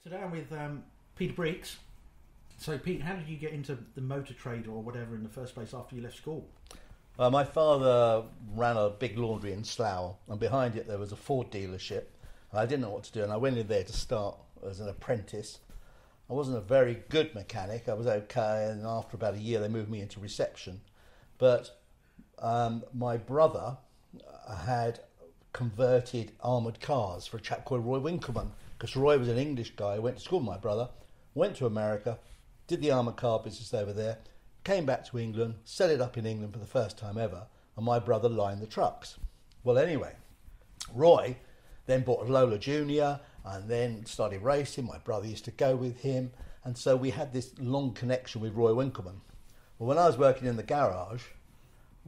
Today I'm with Peter Briggs. So Pete, how did you get into the motor trade or whatever in the first place after you left school? My father ran a big laundry in Slough, and behind it there was a Ford dealership. And I didn't know what to do, and I went in there to start as an apprentice. I wasn't a very good mechanic. I was okay, and after about a year they moved me into reception. But my brother had converted armoured cars for a chap called Roy Winkelmann, because Roy was an English guy who went to school with my brother, went to America, did the armoured car business over there, came back to England, set it up in England for the first time ever, and my brother lined the trucks. Well, anyway, Roy then bought a Lola Junior and then started racing. My brother used to go with him, and so we had this long connection with Roy Winkelmann. Well, when I was working in the garage,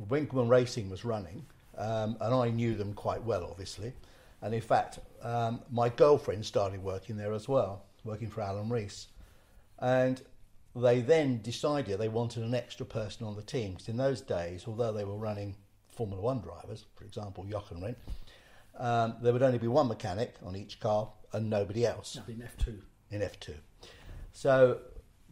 Winkelmann Racing was running, and I knew them quite well, obviously. And in fact, my girlfriend started working there as well, working for Alan Rees. And they then decided they wanted an extra person on the team, because in those days, although they were running Formula One drivers, for example, Jochen Rindt, there would only be one mechanic on each car and nobody else. In F2. In F2. So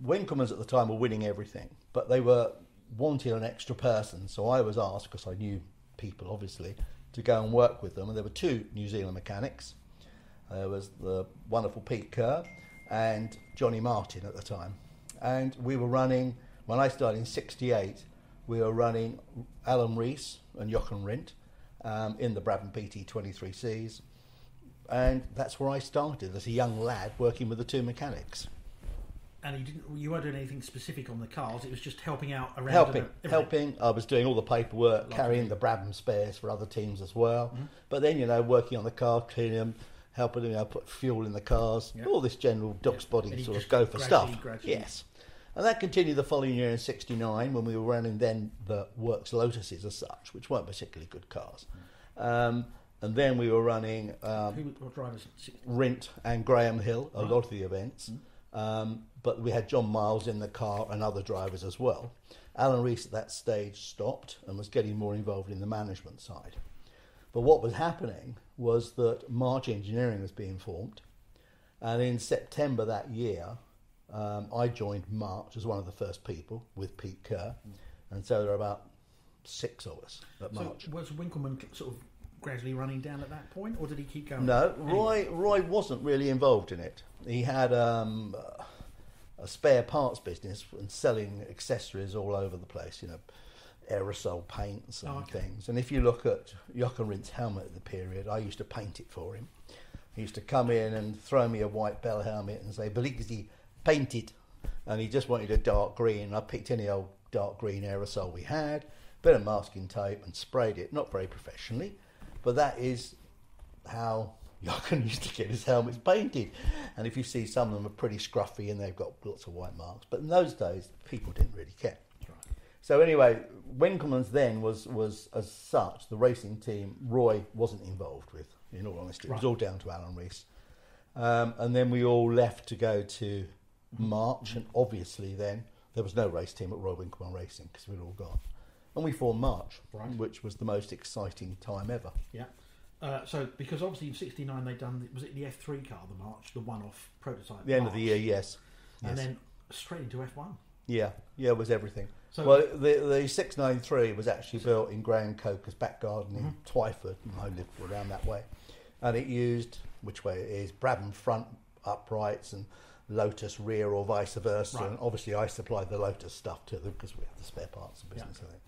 Winkelmann's at the time were winning everything, but they were wanting an extra person. So I was asked, because I knew people obviously, to go and work with them. And there were two New Zealand mechanics. There was the wonderful Pete Kerr and Johnny Martin at the time. And we were running, when I started in 68, we were running Alan Rees and Jochen Rindt in the Brabham PT 23Cs. And that's where I started as a young lad working with the two mechanics. And you weren't doing anything specific on the cars, it was just helping out around... Helping. I was doing all the paperwork, carrying the Brabham spares for other teams as well. Mm-hmm. But then, working on the car, cleaning them, helping them put fuel in the cars, all this general dog's body sort of go for stuff. Gradually. Yes. And that continued the following year in 69 when we were running then the Works Lotuses as such, which weren't particularly good cars. And then we were running what drivers? Rindt and Graham Hill, a lot of the events. But we had John Miles in the car and other drivers as well. Alan Rees at that stage stopped and was getting more involved in the management side. But what was happening was that March Engineering was being formed. And in September that year, I joined March as one of the first people with Pete Kerr. And so there were about 6 of us at March. So was Winkelmann sort of gradually running down at that point, or did he keep going? No, Roy wasn't really involved in it. He had a spare parts business and selling accessories all over the place, aerosol paints and things. And if you look at Jochen Rindt's helmet at the period, I used to paint it for him. He used to come in and throw me a white bell helmet and say, Briggs, paint it. And he just wanted a dark green. I picked any old dark green aerosol we had, bit of masking tape and sprayed it, not very professionally, but that is how Jochen used to get his helmets painted. And if you see, some of them are pretty scruffy and they've got lots of white marks. But in those days, people didn't really care. Right. So anyway, Winkelmann's then was as such, the racing team, Roy wasn't involved with, in all honesty. It was all down to Alan Rees. And then we all left to go to March, and obviously then there was no race team at Roy Winkelmann Racing because we'd all gone. And we formed March, which was the most exciting time ever. Yeah. So, because obviously in 69 they'd done, was it the F3 car, the March, the one-off prototype? The end of the year, yes. And then straight into F1. Yeah, it was everything. So, well, the 693 was actually built in Graham Coker's back garden in Twyford, and I lived around that way. And it used, which way it is, Brabham front uprights and Lotus rear or vice versa. Right. And obviously I supplied the Lotus stuff to them because we had the spare parts and business, I think.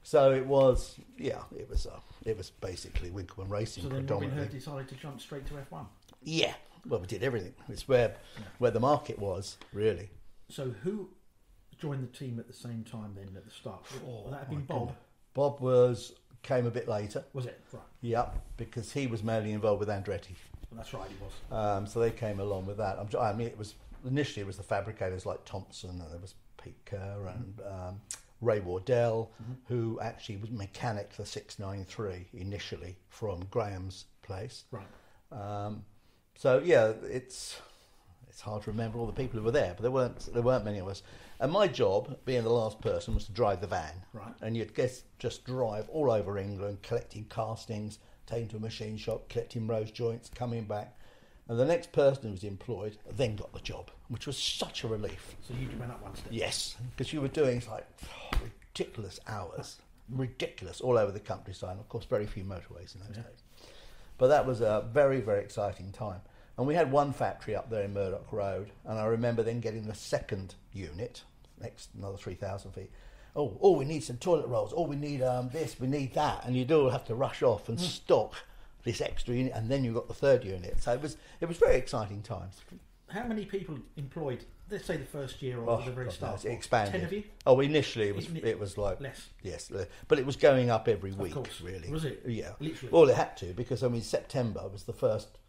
So it was, it was basically Winkelmann Racing. So then predominantly. Robin Hood decided to jump straight to F1. Yeah, well, we did everything. It's where the market was, really. So who joined the team at the same time then at the start? Would that have been Bob? God. Bob came a bit later. Was it? Right. Yeah, because he was mainly involved with Andretti. Well, that's right, he was. So they came along with that. Initially it was the fabricators like Thompson, and there was Pete Kerr and Ray Wardell, who actually was mechanic for 693 initially from Graham's place. Right. So yeah, it's hard to remember all the people who were there, but there weren't many of us. And my job, being the last person, was to drive the van. Right. And you'd just drive all over England, collecting castings, taking to a machine shop, collecting rose joints, coming back. And the next person who was employed then got the job, which was such a relief. So you went up one step. Yes, because you were doing ridiculous hours, ridiculous, all over the countryside. And of course, very few motorways in those days. But that was a very, very exciting time. And we had one factory up there in Murdoch Road, and I remember then getting the second unit, next another 3,000 feet. Oh, we need some toilet rolls. Oh, we need this, we need that. And you'd all have to rush off and stock this extra unit, and then you got the third unit. So it was very exciting times. How many people employed? Let's say the first year or the very start. It expanded. 10 of you? Oh, initially it was like less. Yes, but it was going up every week. Of course. Really. Was it? Yeah. Literally. Well, it had to, because September was the first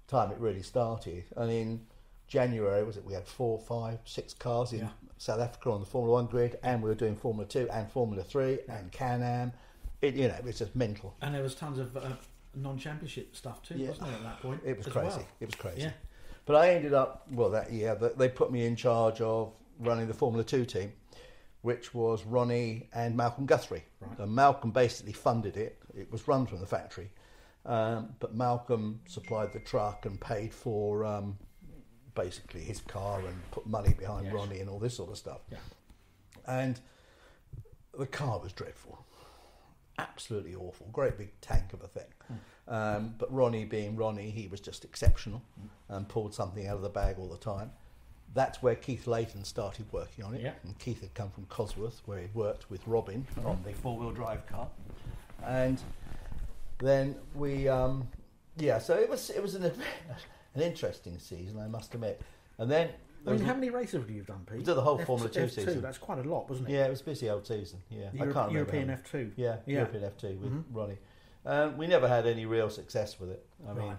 time it really started, and in January we had 4, 5, 6 cars in South Africa on the Formula 1 grid, and we were doing Formula 2 and Formula 3 and Can-Am. It was just mental. And there was tons of non-championship stuff too, wasn't there, at that point? It was crazy. Well? It was crazy. Yeah. But I ended up, that year, they put me in charge of running the Formula 2 team, which was Ronnie and Malcolm Guthrie. Right. And Malcolm basically funded it. It was run from the factory. But Malcolm supplied the truck and paid for basically his car and put money behind Ronnie and all this sort of stuff. Yeah. And the car was dreadful. Absolutely awful. Great big tank of a thing. But Ronnie being Ronnie, he was just exceptional and pulled something out of the bag all the time. That's where Keith Layton started working on it. Yeah. And Keith had come from Cosworth, where he'd worked with Robin on the four-wheel drive car. And then we, so it was an interesting season, I must admit. And then, how many races have you done, Pete? We did the whole Formula 2 season. That's quite a lot, wasn't it? Yeah, it was a busy old season. Yeah, I can't remember. European F2. Yeah, European F2 with Ronnie. We never had any real success with it. I mean,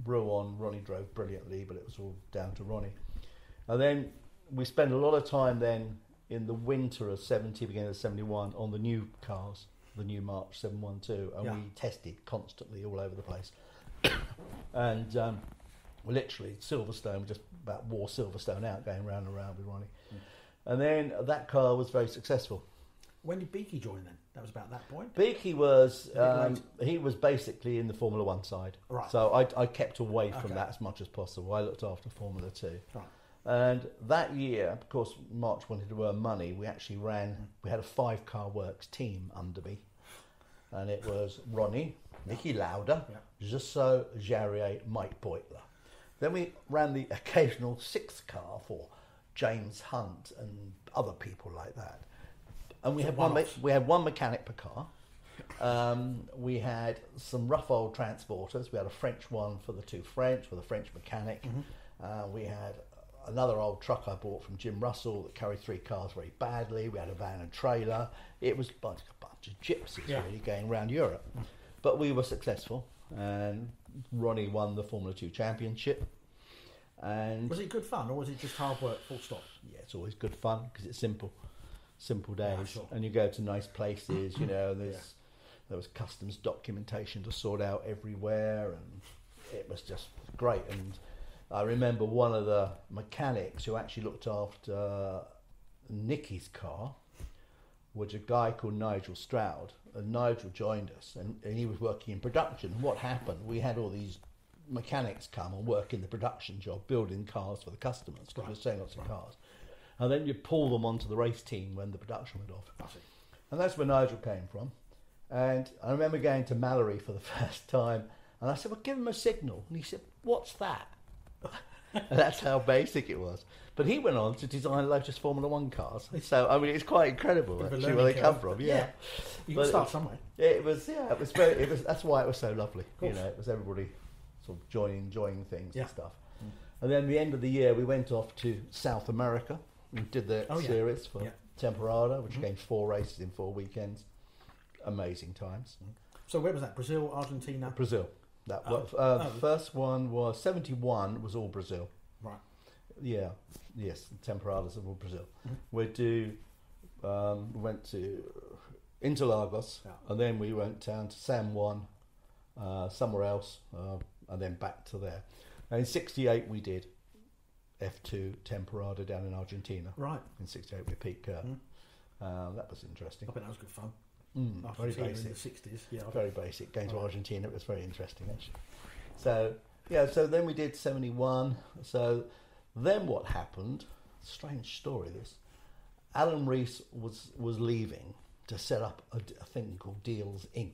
Rouen, Ronnie drove brilliantly, but it was all down to Ronnie. And then we spent a lot of time then in the winter of 70, beginning of 71, on the new cars, the new March 712, and we tested constantly all over the place. And literally, Silverstone, just about wore Silverstone out, going round and round with Ronnie. And then that car was very successful. When did Beaky join then? That was about that point? Beaky was, he was basically in the Formula 1 side. Right. So I kept away from that as much as possible. I looked after Formula 2. Right. And that year, of course, March wanted to earn money. We actually we had a 5-car works team under me. And it was Ronnie, Nicky Lauder, Jusso, Jarrier, Mike Beutler. Then we ran the occasional 6th car for James Hunt and other people like that. And we had one mechanic per car. We had some rough old transporters. We had a French one for the two French with a French mechanic. We had another old truck I bought from Jim Russell that carried 3 cars very badly. We had a van and trailer. It was a bunch of gypsies really going around Europe. But we were successful, and Ronnie won the Formula 2 championship. And was it good fun, or was it just hard work, full stop? Yeah, it's always good fun because it's simple days, and you go to nice places. There was customs documentation to sort out everywhere, and it was just great. And I remember one of the mechanics who actually looked after Nicky's car was a guy called Nigel Stroud, and Nigel joined us, and he was working in production. And what happened, we had all these mechanics come and work in the production job, building cars for the customers, because we were selling lots of cars. And then you pull them onto the race team when the production went off. And that's where Nigel came from. And I remember going to Mallory for the first time, and I said, well, give him a signal. And he said, what's that? And that's how basic it was. But he went on to design loads of Formula 1 cars. So, I mean, it's quite incredible, actually, where they come from. Yeah. You can start somewhere. That's why it was so lovely. It was everybody sort of enjoying things and stuff. And then the end of the year, we went off to South America. We did the series for Temporada, which gained 4 races in 4 weekends. Amazing times. So where was that? Brazil, Argentina? Brazil. The first one was 71, was all Brazil. Right. Yeah. Yes, Temporadas of all Brazil. We went to Interlagos, and then we went down to San Juan, somewhere else, and then back to there. And in 68 we did F2 Temporada down in Argentina. Right. In 68 with Pete Kerr. That was interesting. I bet that was good fun. Very basic. In the 60s. Yeah. Very basic. Going to Argentina, it was very interesting actually. So Yeah, so then we did 71. So then what happened, strange story this, Alan Rees was leaving to set up a thing called Deals Inc.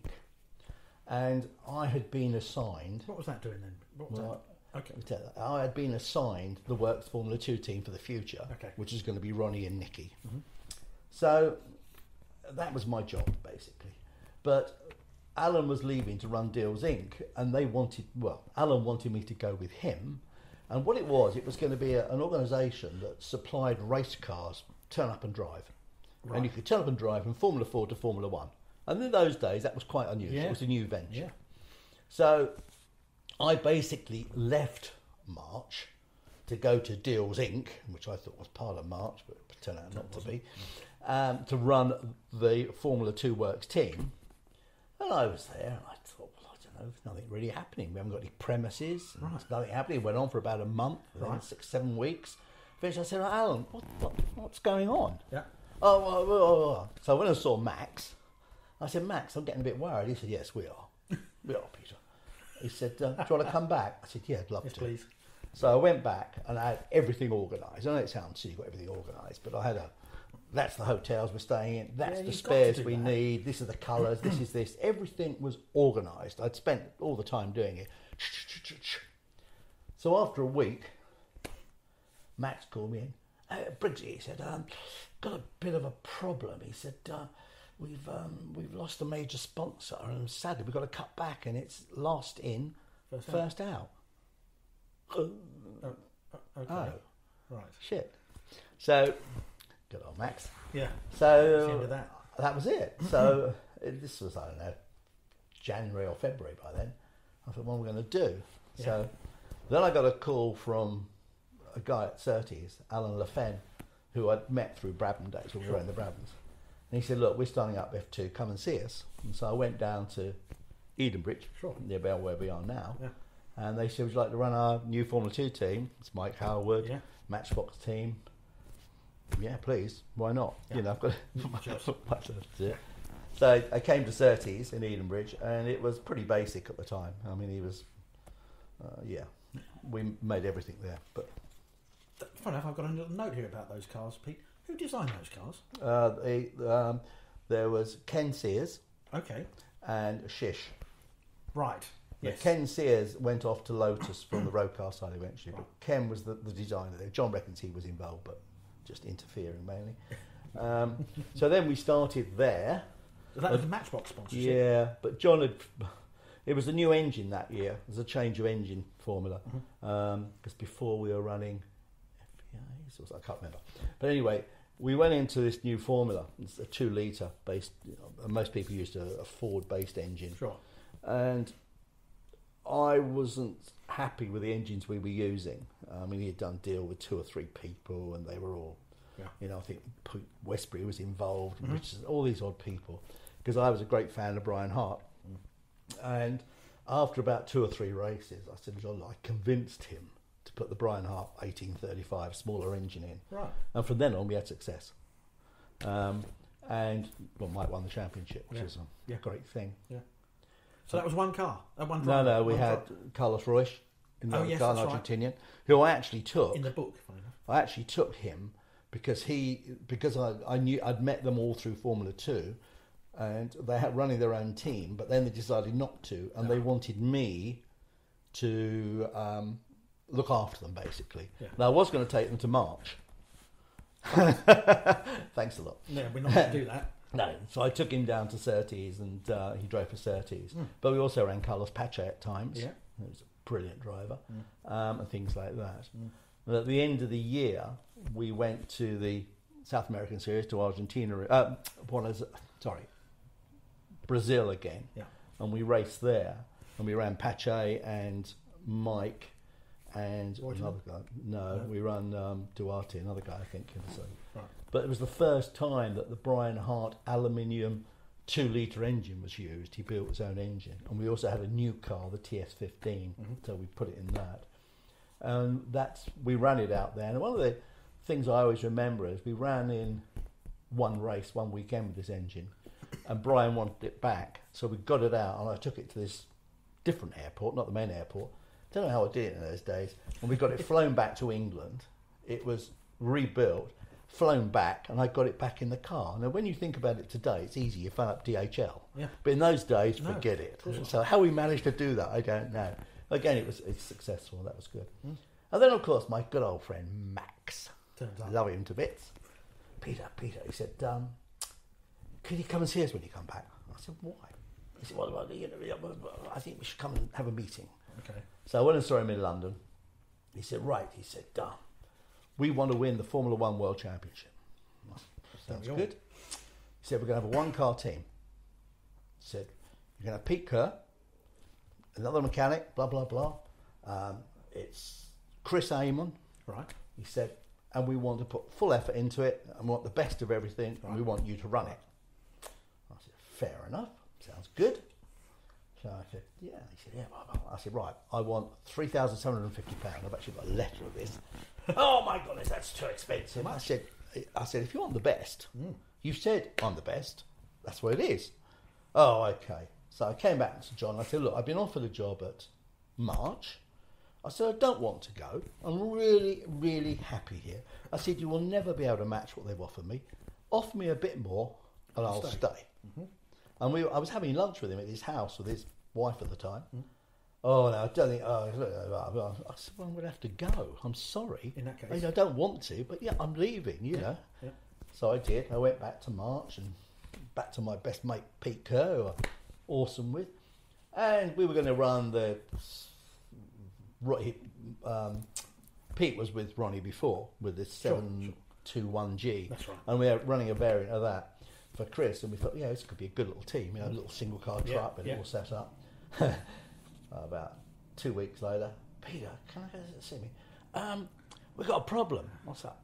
And I had been assigned... What was that doing then? What was that? Okay. I had been assigned the Works Formula 2 team for the future, which is going to be Ronnie and Nicky. Mm-hmm. So that was my job, basically. But Alan was leaving to run Deals Inc. and Alan wanted me to go with him. And what it was going to be an organisation that supplied race cars, turn up and drive. Right. And you could turn up and drive from Formula 4 to Formula 1. And in those days, that was quite unusual. Yeah. It was a new venture. Yeah. So I basically left March to go to Deals Inc., which I thought was part of March, but it turned out not to be, to run the Formula 2 Works team. And I was there, and I thought, well, I don't know, there's nothing really happening. We haven't got any premises. Right. There's nothing happening. It went on for about a month, then 6-7 weeks. Eventually I said, Alan, what's going on? Yeah. Oh. So when I saw Max, I said, Max, I'm getting a bit worried. He said, yes, we are. We are, Peter. He said, do you want to come back? I said, yeah, I'd love to. Please. So I went back and I had everything organised. I know it sounds silly, you've got everything organised, but I had that's the hotels we're staying in, that's the spares we need, this is the colours, this is this. Everything was organised. I'd spent all the time doing it. So after a week, Max called me in. Briggs, he said, got a bit of a problem. He said, we've lost a major sponsor and sadly we've got to cut back and it's last in, first out. Okay. Oh, right. Shit. So, good old Max. Yeah. So that's the end of that was it. So this was, I don't know, January or February by then. I thought, what am I going to do? Yeah. So then I got a call from a guy at Surtees, Alan LaFen, who I'd met through Brabham days when we were in the Brabhams. And he said, look, we're starting up F2, come and see us. And so I went down to Edenbridge, near about where we are now. Yeah. And they said, would you like to run our new Formula 2 team? It's Mike Howard, Matchbox Team. Yeah, please. Why not? Yeah. You know, I've got much to do. So I came to Surtees in Edenbridge, and it was pretty basic at the time. I mean, he was, we made everything there. But funny enough, I've got a little note here about those cars, Pete. Who designed those cars? There was Ken Sears. Okay. And Shish. Right. Yes. Ken Sears went off to Lotus from the road car side eventually, but Ken was the designer there. John reckons he was involved, but just interfering mainly. So then we started there. So that was a Matchbox sponsorship? Yeah, but John it was a new engine that year. It was a change of engine formula. Because before we were running FPAs, I can't remember. But anyway, we went into this new formula. It's a 2 litre based, most people used a Ford based engine. Sure. And I wasn't happy with the engines we were using. I mean, he had done a deal with 2 or 3 people, and they were all, I think Westbury was involved, all these odd people, because I was a great fan of Brian Hart. And after about 2 or 3 races, I said, John, I convinced him to put the Brian Hart 1835 smaller engine in. Right. And from then on, we had success. And Mike won the championship, which is a great thing. Yeah. So that was one car? One driver? No, we had Carlos Royce in the car, an Argentinian, who I actually took. In the book, funny enough. I actually took him because I knew I'd met them all through Formula 2, and they had running their own team, but then they decided not to, and they wanted me to look after them, basically. Yeah. Now, I was going to take them to March. Thanks a lot. Yeah, we're not going to do that. No, so I took him down to Surtees, and he drove for Surtees. But we also ran Carlos Pache at times. Yeah. He was a brilliant driver, and things like that. But at the end of the year, we went to the South American Series, to Argentina. Brazil again. Yeah. And we raced there, and we ran Pache and Mike and another guy. No, we ran Duarte, another guy, I think. Right. But it was the first time that the Brian Hart aluminium 2 litre engine was used. He built his own engine. And we also had a new car, the TS15, so we put it in that. And we ran it out there. And one of the things I always remember is we ran in one race, one weekend with this engine, and Brian wanted it back. So we got it out, and I took it to this different airport, not the main airport, don't know how I did it in those days. And we got it flown back to England. It was rebuilt, flown back, and I got it back in the car. Now, when you think about it today, it's easy. You phone up DHL. Yeah. But in those days, No, forget it. of course not. So how we managed to do that, I don't know. Again, it's successful. That was good. And then, of course, my good old friend Max. Turns up. Love him to bits. Peter, he said, could you come and see us when you come back? I said, why? He said, well, I think we should come and have a meeting. Okay. So I went and saw him in London. He said, right. He said, we want to win the Formula One World Championship. Sounds good. He said, we're going to have a one-car team. He said, you're going to have Pete Kerr, another mechanic, blah, blah, blah. It's Chris Amon. Right. He said, and we want to put full effort into it, and we want the best of everything, and we want you to run it. I said, fair enough. Sounds good. So I said, yeah. He said, yeah. I said, right, I want £3,750. I've actually got a letter of this. Oh my goodness, that's too expensive. I said, if you want the best, you said I'm the best. That's what it is. Oh, okay. So I came back to John. I said, look, I've been offered a job at March. I said, I don't want to go. I'm really, really happy here. I said, you will never be able to match what they've offered me. Offer me a bit more, and I'll stay. Mm-hmm. And I was having lunch with him at his house with his wife at the time. Oh, no, I don't think... I said, well, I'm going to have to go. I'm sorry. In that case. I mean, I don't want to, but yeah, I'm leaving, you know. Yeah. So I did. I went back to March and back to my best mate, Pete Kerr, who I'm awesome with. And we were going to run the... Pete was with Ronnie before, with this 721G. That's right. And we were running a variant of that for Chris, and we thought, yeah, this could be a good little team, you know, a little single car truck, and it all set up. About 2 weeks later, Peter, can I go to see me? We've got a problem. What's that?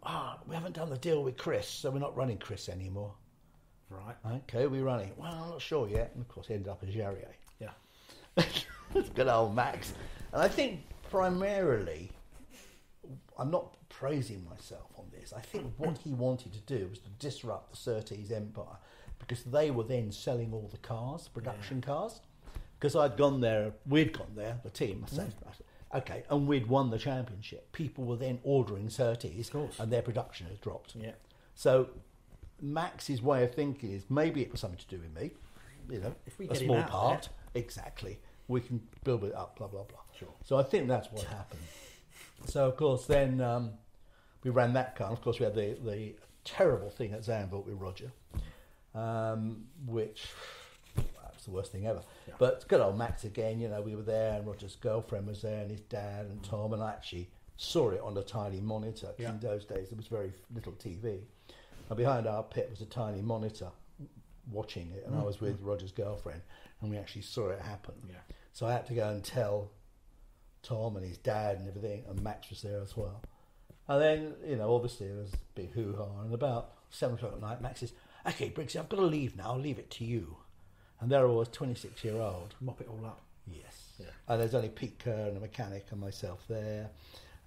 We haven't done the deal with Chris, so we're not running Chris anymore. Right. Okay, we're running it. Well, I'm not sure yet. And of course, he ended up as Jarrier. Yeah. Good old Max. And I think primarily, I'm not praising myself on this. I think what he wanted to do was to disrupt the Surtees empire, because they were then selling all the cars, production cars. Because we'd gone there, the team, I said, okay, and we'd won the championship. People were then ordering Surtees, and their production had dropped. Yeah. So Max's way of thinking is, maybe it was something to do with me, you know, if we a get small him out part. Exactly. We can build it up, blah, blah, blah. Sure. So I think that's what happened. So, of course, then we ran that car. And of course, we had the terrible thing at Zandvoort with Roger, which... the worst thing ever. Yeah. But good old Max again, you know, we were there, and Roger's girlfriend was there, and his dad and Tom, and I actually saw it on a tiny monitor. In those days there was very little TV, and behind our pit was a tiny monitor watching it, and I was with Roger's girlfriend, and we actually saw it happen. Yeah. So I had to go and tell Tom and his dad and everything, and Max was there as well. And then, you know, obviously there was a big hoo-ha, and about 7 o'clock at night, Max says, okay, Briggs, I've got to leave now, I'll leave it to you. And there I was, 26-year-old. Mop it all up. Yes. Yeah. And there's only Pete Kerr and a mechanic and myself there.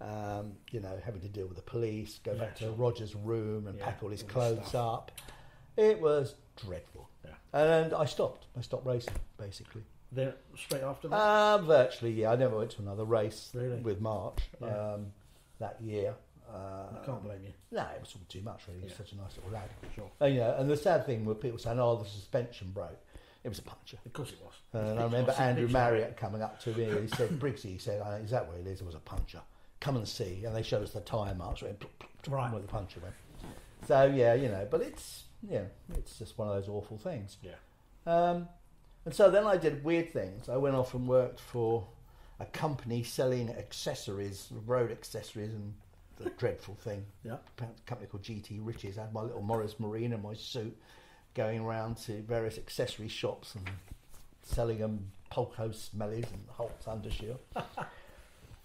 You know, having to deal with the police, go back to Roger's room and pack all his clothes up. It was dreadful. Yeah. And I stopped. I stopped racing, basically. Then straight after that? Virtually, yeah. I never went to another race with March that year. I can't blame you. No, it was all too much, really. He was such a nice little lad. Sure. And, you know, and the sad thing with people saying, oh, the suspension broke. It was a puncher. Of course it was. And I remember Andrew Marriott coming up to me. He said, Briggsy, he said, is that what it is? It was a puncher. Come and see. And they showed us the tyre marks where the puncher went. So, yeah, you know, but it's just one of those awful things. Yeah. And so then I did weird things. I went off and worked for a company selling accessories, road accessories, and the dreadful thing. Yeah. A company called GT Riches. I had my little Morris Marine and my suit, going around to various accessory shops and selling them Polko smellies and Holt's undershield.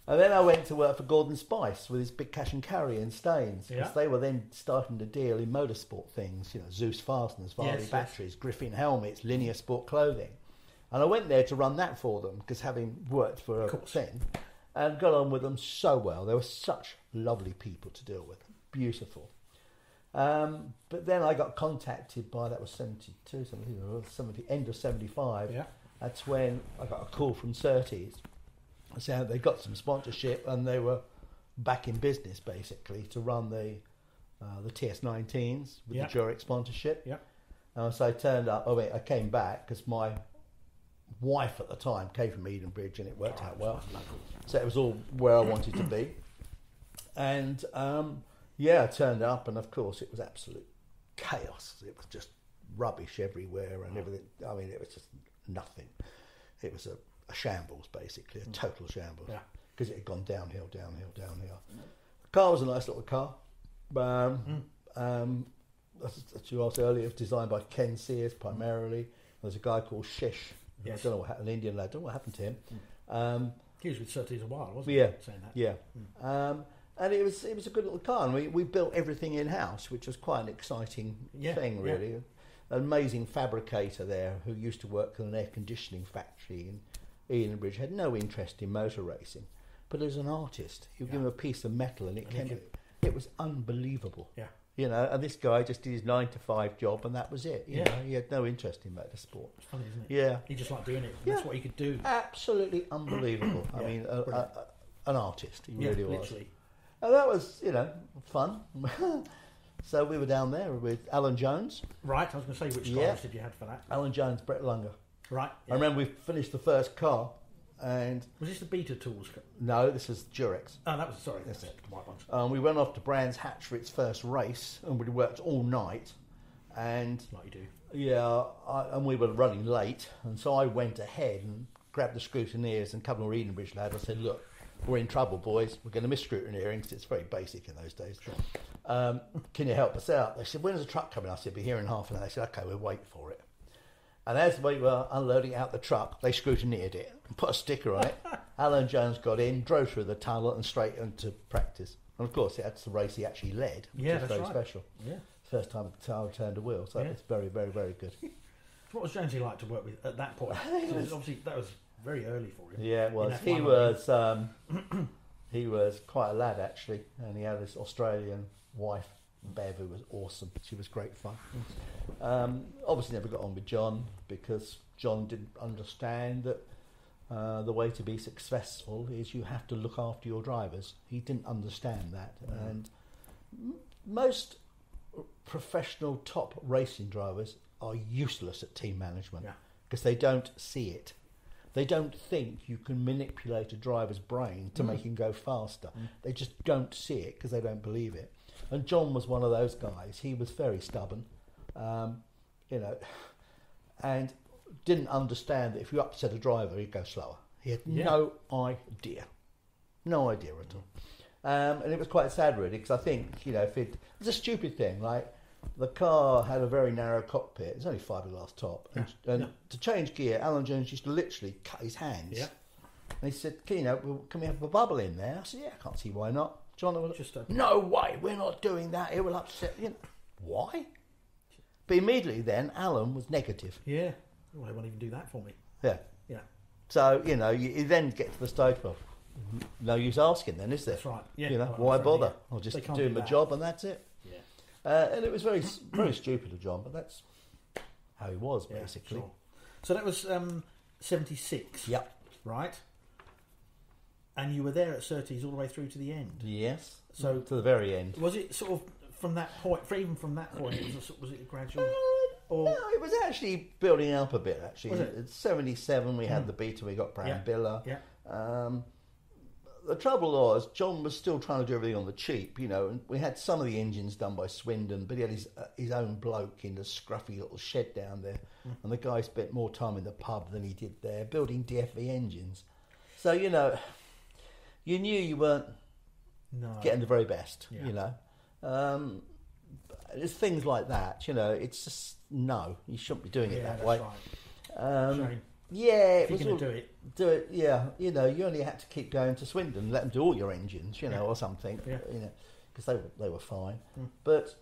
And then I went to work for Gordon Spice with his big cash and carry in Staines, because they were then starting to deal in motorsport things, you know, Zeus fasteners, Varley batteries, Griffin helmets, Linear Sport clothing. And I went there to run that for them, because having worked for a thing, and got on with them so well. They were such lovely people to deal with, beautiful. But then I got contacted by, that was 72, 70, end of 75. Yeah. That's when I got a call from Surtees. So they got some sponsorship, and they were back in business basically to run the TS19s with the Jurek sponsorship. Yeah. So I turned up. I came back because my wife at the time came from Edenbridge, and it worked out well. So it was all where I wanted to be. And I turned up, and of course it was absolute chaos. It was just rubbish everywhere and everything. I mean, it was just nothing. It was a shambles, basically, a total shambles. Yeah. Because it had gone downhill. The car was a nice little car. As you asked earlier, it was designed by Ken Sears primarily. There's a guy called Shish. Yes. I don't know what happened, an Indian lad. I don't know what happened to him. He was with Surtees a while, wasn't he? Saying that. Yeah. And it was a good little car, and we built everything in house, which was quite an exciting thing, really. An amazing fabricator there who used to work in an air conditioning factory in Edenbridge had no interest in motor racing, but as an artist, you give him a piece of metal, and it was unbelievable. Yeah. You know, and this guy just did his 9-to-5 job, and that was it. You know, he had no interest in motorsport. It's funny, isn't it? Yeah. He just liked doing it. That's what he could do. Absolutely unbelievable. I mean, an artist. He really was. Literally. And that was, fun. So we were down there with Alan Jones. Right, I was going to say, which cars did you have for that? Alan Jones, Brett Lunger. Right. I remember we finished the first car, and... Was this the Beta Tools? No, this was Durex. Oh, that was, sorry. That's it. The white ones. We went off to Brands Hatch for its first race, and we worked all night. And... Like you do. Yeah, and we were running late, and so I went ahead and grabbed the scrutineers and a couple of Edenbridge lads. I said, look, we're in trouble, boys. We're going to miss scrutineering because it's very basic in those days. Sure. Can you help us out? They said, when's the truck coming? I said, be here in half an hour. They said, okay, we'll wait for it. And as we were unloading out the truck, they scrutineered it and put a sticker on it. Alan Jones got in, drove through the tunnel and straight into practice. And of course, that's the race he actually led, which is very special. Yeah. First time the car turned a wheel, so it's very, very, very good. What was Jonesy like to work with at that point? Obviously, that was very early for him. Yeah, it was. He was quite a lad actually, and he had this Australian wife, Bev, who was awesome. She was great fun. Obviously, never got on with John because John didn't understand that the way to be successful is you have to look after your drivers. He didn't understand that, and most professional top racing drivers are useless at team management because they don't see it. They don't think you can manipulate a driver's brain to make him go faster. They just don't see it because they don't believe it. And John was one of those guys. He was very stubborn, and didn't understand that if you upset a driver, he'd go slower. He had no idea at all. And it was quite sad, really, because I think, if it was a stupid thing, like the car had a very narrow cockpit. It's only fiberglass top. And to change gear, Alan Jones used to literally cut his hands. Yeah. And he said, can we have a bubble in there? I said, I can't see why not. John was no way, we're not doing that. It will upset you. Why? But immediately then, Alan was negative. Yeah. Well, they won't even do that for me. Yeah. Yeah. So, you then get to the stage of, no use asking then, is there? That's right. Yeah. Why bother? I'll just do my job and that's it. Yeah. And it was very, very stupid of John, but that's how he was, basically. Sure. So that was 76. Yep. Right. And you were there at Surtees all the way through to the end. Yes. So to the very end. Was it sort of from that point? Even from that point, was it a gradual? No, it was actually building up a bit. Actually, was it? In '77 we had the Beta. We got Brambilla. Yeah. The trouble was John was still trying to do everything on the cheap, and we had some of the engines done by Swindon, but he had his own bloke in the scruffy little shed down there, and the guy spent more time in the pub than he did there building DFV engines. So you knew you weren't getting the very best. There's things like that. It's just you shouldn't be doing it that way. Right. Yeah, if you're going to do it. Yeah, you only had to keep going to Swindon and let them do all your engines, or something. Yeah. Because they were fine. But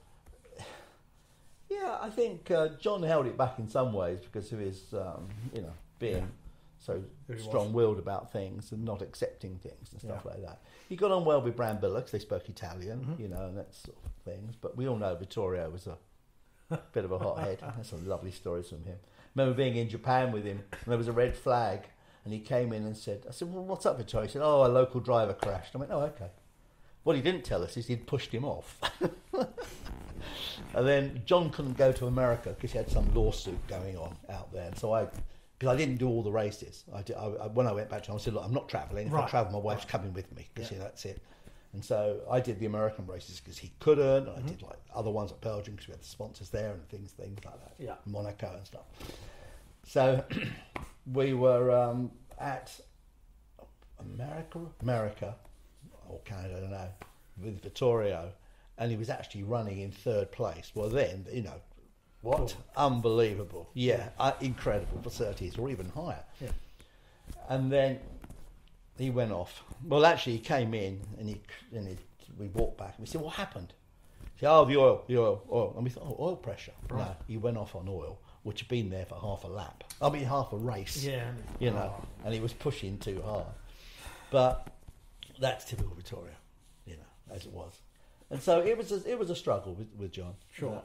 I think John held it back in some ways because of his, being so strong-willed about things and not accepting things and stuff like that. He got on well with Brambilla because they spoke Italian, and that sort of things. But we all know Vittorio was a bit of a hothead. There's some lovely stories from him. I remember being in Japan with him, and there was a red flag, And he came in and said, I said, well, what's up, Vittorio? He said, oh, a local driver crashed. I went, oh, okay. What he didn't tell us is he'd pushed him off. And then John couldn't go to America because he had some lawsuit going on out there. And so because I didn't do all the races. When I went back to him, I said, look, I'm not travelling. If I travel, my wife's coming with me because that's it. And so I did the American races because he couldn't. And I did like other ones at Belgium because we had the sponsors there and things like that. Yeah. Monaco and stuff. So we were at America or Canada, I don't know, with Vittorio, and he was actually running in third place. Well, then, what? Cool. Unbelievable. Yeah, incredible for Surtees, or even higher. Yeah. And then he went off. Well, actually, he came in, and we walked back, and we said, what happened? He said, oh, the oil. And we thought, oil pressure. Right. No, he went off on oil, which had been there for half a race. Yeah. And he was pushing too hard. But that's typical Vittorio, as it was. And so it was a struggle with John. Sure.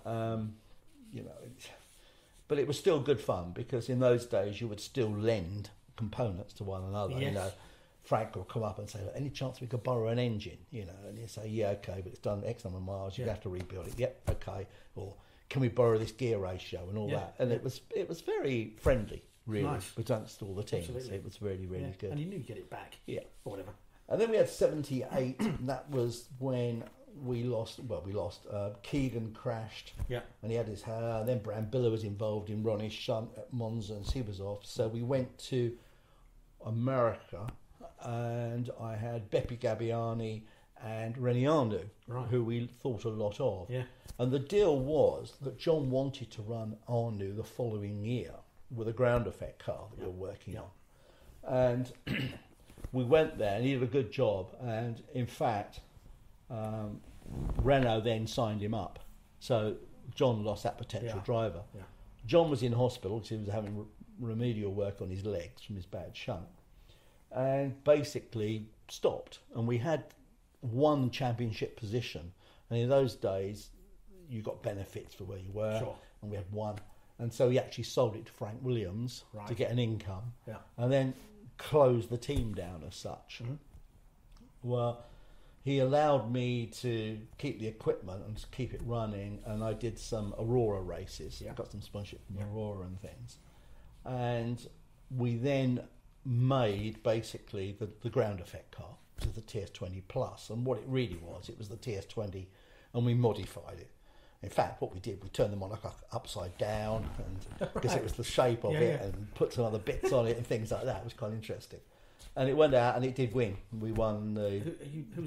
But it was still good fun because in those days you would still lend components to one another. Yes. Frank would come up and say, any chance we could borrow an engine? And you say, yeah, okay, but it's done X number of miles, you'd have to rebuild it. Yep, okay. Or can we borrow this gear ratio and all that? And it was very friendly, really, against all the teams. Absolutely. It was really, really good. And you knew you'd get it back. Yeah. Or whatever. And then we had 78, and that was when we lost. Keegan crashed, and he had his hair. And then Brambilla was involved in Ronnie's shunt at Monza, and he was off. So we went to America, and I had Beppe Gabbiani and Renianu, who we thought a lot of. Yeah. And the deal was that John wanted to run Arnu the following year with a ground effect car that we were working on. And we went there, and he did a good job. And in fact, Renault then signed him up. So John lost that potential driver. Yeah. John was in hospital because he was having remedial work on his legs from his bad shunt. And basically stopped. And we had one championship position. And in those days, you got benefits for where you were. Sure. And we had one. And so he actually sold it to Frank Williams to get an income. Yeah. And then closed the team down as such. Mm-hmm. Well, he allowed me to keep the equipment and to keep it running, and I did some Aurora races. I got some sponsorship from Aurora and things. And we then made basically the ground effect car, which is the TS20 Plus. And what it really was, it was the TS20, and we modified it. In fact, what we did, we turned them on like upside down, and because it was the shape of it, and put some other bits on it and things like that. It was quite interesting. And it went out, and it did win. We won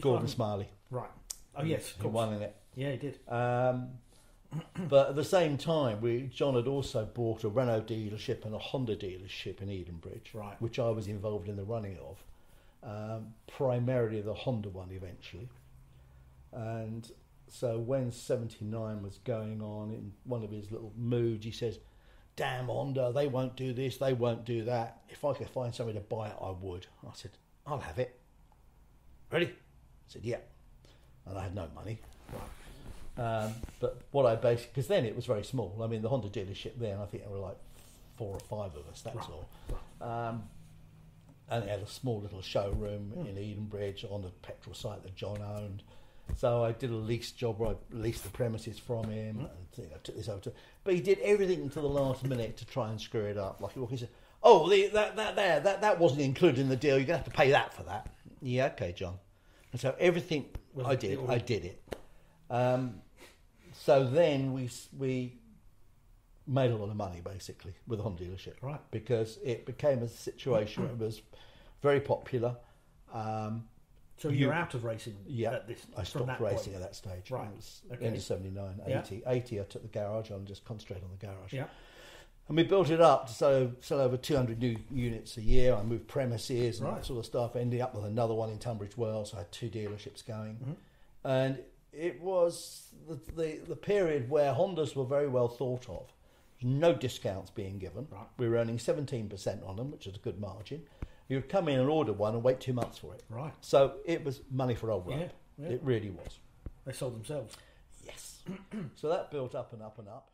Gordon Smiley. Right. Oh, yes. He won in it. Yeah, he did. But at the same time, John had also bought a Renault dealership and a Honda dealership in Edenbridge, which I was involved in the running of, primarily the Honda one eventually. And so when 79 was going on, in one of his little moods, he says, damn Honda, they won't do this, they won't do that. If I could find somebody to buy it, I would. I said, I'll have it. Ready? I said, yeah. And I had no money. But what I basically, because then it was very small. I mean, the Honda dealership then, I think there were like 4 or 5 of us, that's all. And it had a small little showroom in Edenbridge on the petrol site that John owned. So I did a lease job where I leased the premises from him and took this over to. But he did everything until the last minute to try and screw it up. Like he said, "Oh, that wasn't included in the deal. You're going to have to pay that for that." Yeah, okay, John. And so everything I did it. So then we made a lot of money basically with the Honda dealership, right? Because it became a situation where it was very popular. So you're out of racing at this I stopped racing at that stage. Right. It was end of 79, 80. 80 I took the garage on, just concentrated on the garage. Yeah. And we built it up to sell over 200 new units a year. I moved premises and that sort of stuff. Ended up with another one in Tunbridge Wells. So I had 2 dealerships going. Mm-hmm. And it was the period where Hondas were very well thought of. No discounts being given. Right. We were earning 17% on them, which is a good margin. You would come in and order one and wait 2 months for it. Right. So it was money for old rope. Yeah. It really was. They sold themselves. Yes. So that built up and up and up.